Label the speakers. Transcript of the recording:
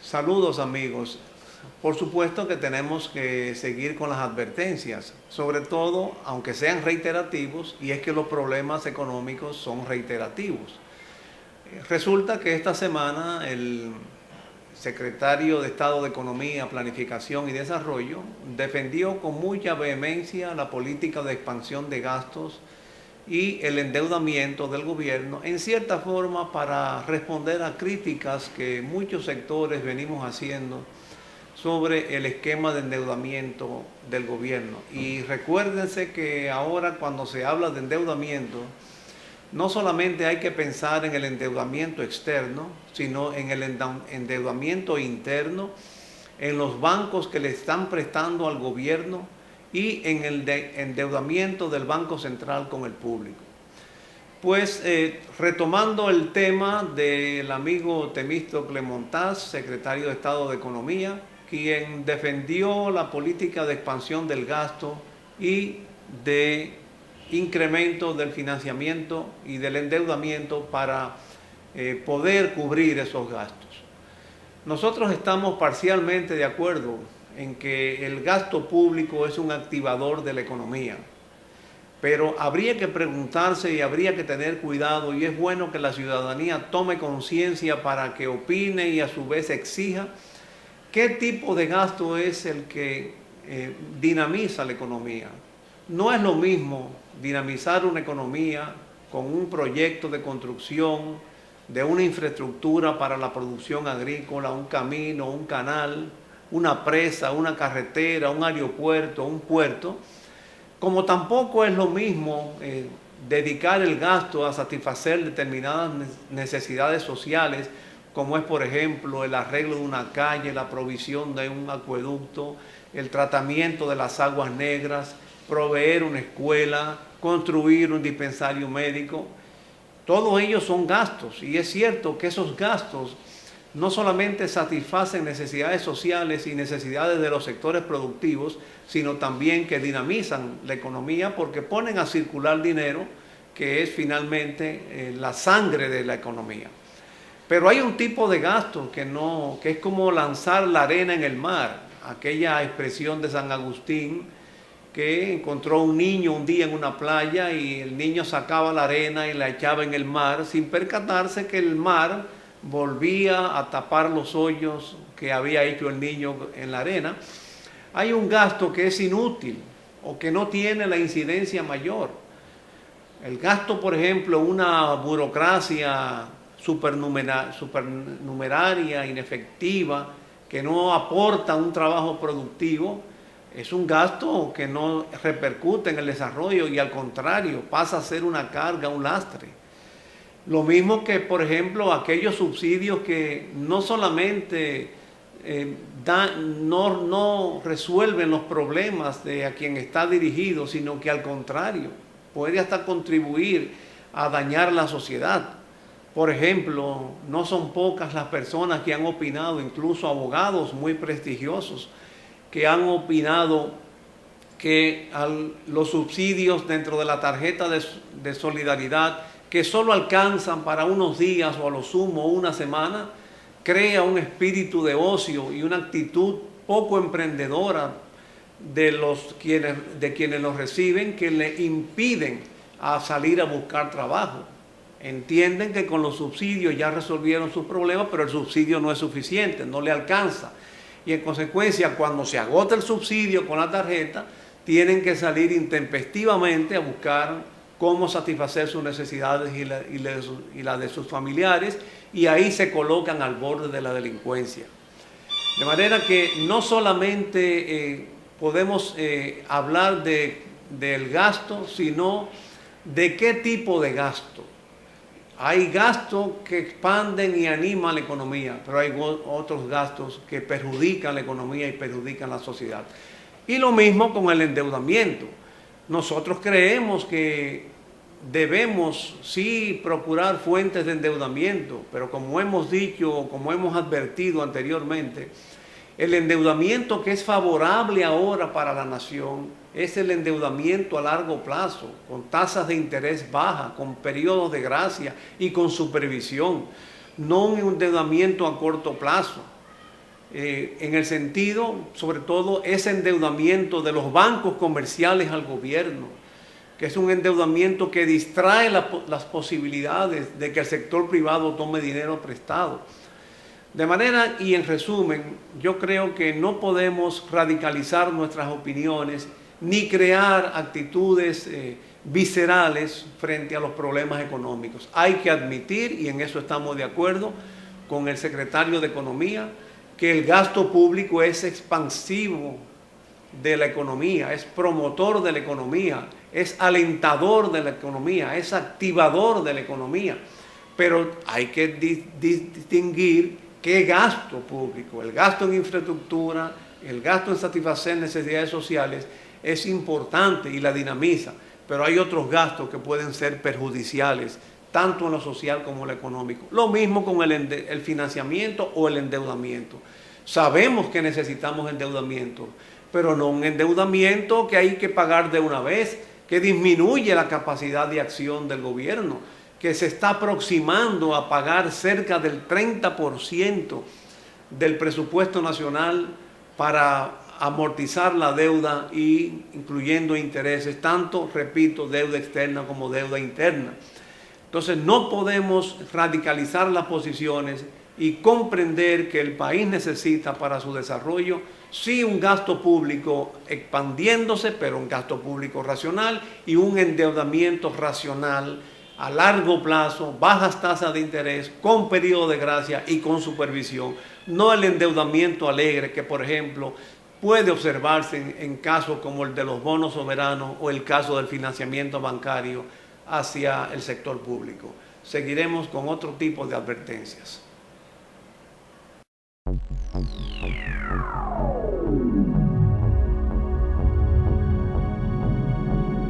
Speaker 1: Saludos amigos. Por supuesto que tenemos que seguir con las advertencias, sobre todo aunque sean reiterativos, y es que los problemas económicos son reiterativos. Resulta que esta semana el secretario de Estado de Economía, Planificación y Desarrollo defendió con mucha vehemencia la política de expansión de gastos y el endeudamiento del gobierno, en cierta forma para responder a críticas que muchos sectores venimos haciendo sobre el esquema de endeudamiento del gobierno. Y recuérdense que ahora cuando se habla de endeudamiento, no solamente hay que pensar en el endeudamiento externo, sino en el endeudamiento interno, en los bancos que le están prestando al gobierno y en el endeudamiento del Banco Central con el público. Pues retomando el tema del amigo Temístocle Montaz, secretario de Estado de Economía, quien defendió la política de expansión del gasto y de incremento del financiamiento y del endeudamiento para poder cubrir esos gastos. Nosotros estamos parcialmente de acuerdo en que el gasto público es un activador de la economía, pero habría que preguntarse y habría que tener cuidado, y es bueno que la ciudadanía tome conciencia para que opine y a su vez exija qué tipo de gasto es el que dinamiza la economía. No es lo mismo dinamizar una economía con un proyecto de construcción de una infraestructura para la producción agrícola, un camino, un canal, una presa, una carretera, un aeropuerto, un puerto, como tampoco es lo mismo dedicar el gasto a satisfacer determinadas necesidades sociales, como es por ejemplo el arreglo de una calle, la provisión de un acueducto, el tratamiento de las aguas negras, proveer una escuela, construir un dispensario médico. Todos ellos son gastos, y es cierto que esos gastos no solamente satisfacen necesidades sociales y necesidades de los sectores productivos, sino también que dinamizan la economía porque ponen a circular dinero, que es finalmente la sangre de la economía. Pero hay un tipo de gasto que es como lanzar la arena en el mar, aquella expresión de San Agustín, que encontró un niño un día en una playa y el niño sacaba la arena y la echaba en el mar sin percatarse que el mar volvía a tapar los hoyos que había hecho el niño en la arena. Hay un gasto que es inútil o que no tiene la incidencia mayor. El gasto, por ejemplo, una burocracia supernumeraria, inefectiva, que no aporta un trabajo productivo, es un gasto que no repercute en el desarrollo y al contrario, pasa a ser una carga, un lastre. Lo mismo que, por ejemplo, aquellos subsidios que no solamente no resuelven los problemas de a quien está dirigido, sino que al contrario, puede hasta contribuir a dañar la sociedad. Por ejemplo, no son pocas las personas que han opinado, incluso abogados muy prestigiosos, que han opinado que los subsidios dentro de la tarjeta de solidaridad, que solo alcanzan para unos días o a lo sumo una semana, crea un espíritu de ocio y una actitud poco emprendedora de quienes los reciben, que le impiden a salir a buscar trabajo. Entienden que con los subsidios ya resolvieron sus problemas, pero el subsidio no es suficiente, no le alcanza. Y en consecuencia, cuando se agota el subsidio con la tarjeta, tienen que salir intempestivamente a buscar cómo satisfacer sus necesidades y las de sus familiares, y ahí se colocan al borde de la delincuencia. De manera que no solamente podemos hablar del gasto, sino de qué tipo de gasto. Hay gastos que expanden y animan la economía, pero hay otros gastos que perjudican la economía y perjudican la sociedad. Y lo mismo con el endeudamiento. Nosotros creemos que debemos sí procurar fuentes de endeudamiento, pero como hemos dicho, como hemos advertido anteriormente, El endeudamiento que es favorable ahora para la nación es el endeudamiento a largo plazo, con tasas de interés bajas, con periodos de gracia y con supervisión, no un endeudamiento a corto plazo. En el sentido, sobre todo, ese endeudamiento de los bancos comerciales al gobierno, que es un endeudamiento que distrae las posibilidades de que el sector privado tome dinero prestado. De manera, y en resumen, yo creo que no podemos radicalizar nuestras opiniones ni crear actitudes viscerales frente a los problemas económicos. Hay que admitir, y en eso estamos de acuerdo con el secretario de Economía, que el gasto público es expansivo de la economía, es promotor de la economía, es alentador de la economía, es activador de la economía. Pero hay que distinguir qué gasto público, el gasto en infraestructura, el gasto en satisfacer necesidades sociales es importante y la dinamiza, pero hay otros gastos que pueden ser perjudiciales, tanto en lo social como en lo económico. Lo mismo con el financiamiento o el endeudamiento. Sabemos que necesitamos endeudamiento, pero no un endeudamiento que hay que pagar de una vez, que disminuye la capacidad de acción del gobierno, que se está aproximando a pagar cerca del 30% del presupuesto nacional para amortizar la deuda, incluyendo intereses, tanto, repito, deuda externa como deuda interna. Entonces no podemos radicalizar las posiciones y comprender que el país necesita para su desarrollo sí un gasto público expandiéndose, pero un gasto público racional y un endeudamiento racional a largo plazo, bajas tasas de interés, con periodo de gracia y con supervisión. No el endeudamiento alegre que, por ejemplo, puede observarse en casos como el de los bonos soberanos o el caso del financiamiento bancario hacia el sector público. Seguiremos con otro tipo de advertencias.